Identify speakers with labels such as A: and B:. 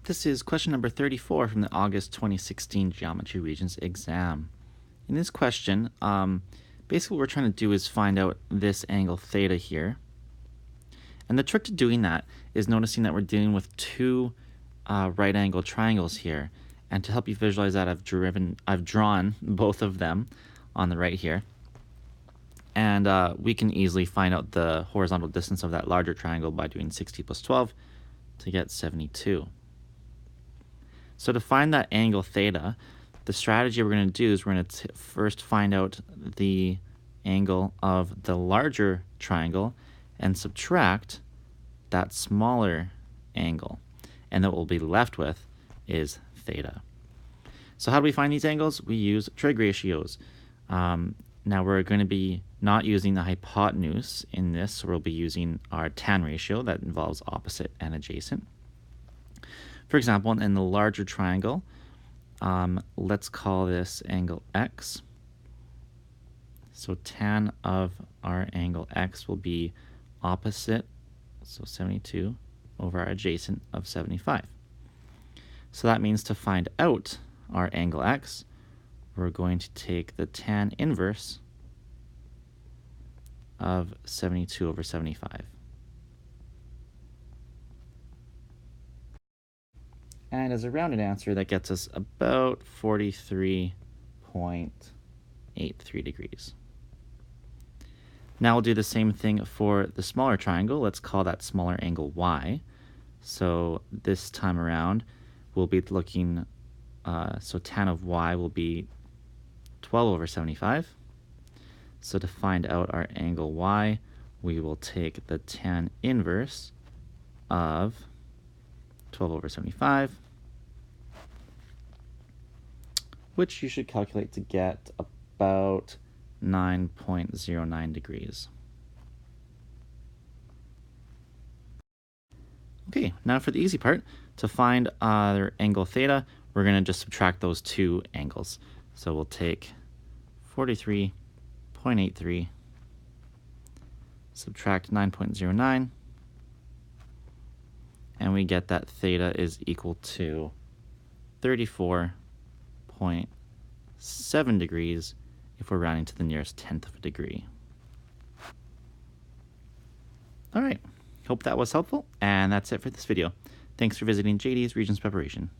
A: This is question number 34 from the August 2016 Geometry Regents exam. In this question, basically what we're trying to do is find out this angle theta here. And the trick to doing that is noticing that we're dealing with two right angle triangles here. And to help you visualize that, I've drawn both of them on the right here. And we can easily find out the horizontal distance of that larger triangle by doing 60 plus 12 to get 72. So to find that angle theta, the strategy we're going to do is we're going to first find out the angle of the larger triangle and subtract that smaller angle. And then what we'll be left with is theta. So how do we find these angles? We use trig ratios. Now we're going to be not using the hypotenuse in this, so we'll be using our tan ratio that involves opposite and adjacent. For example, in the larger triangle, let's call this angle x. So tan of our angle x will be opposite, so 72, over our adjacent of 75. So that means to find out our angle x, we're going to take the tan inverse of 72 over 75. And as a rounded answer, that gets us about 43.83 degrees. Now we'll do the same thing for the smaller triangle. Let's call that smaller angle y. So this time around, we'll be looking, so tan of y will be 12 over 75. So to find out our angle y, we will take the tan inverse of 12 over 75, which you should calculate to get about 9.09 degrees. Okay, now for the easy part, to find our angle theta, we're going to just subtract those two angles. So we'll take 43.83, subtract 9.09, and we get that theta is equal to 34.7 degrees if we're rounding to the nearest tenth of a degree. All right, hope that was helpful, and that's it for this video. Thanks for visiting JD's Regents Preparation.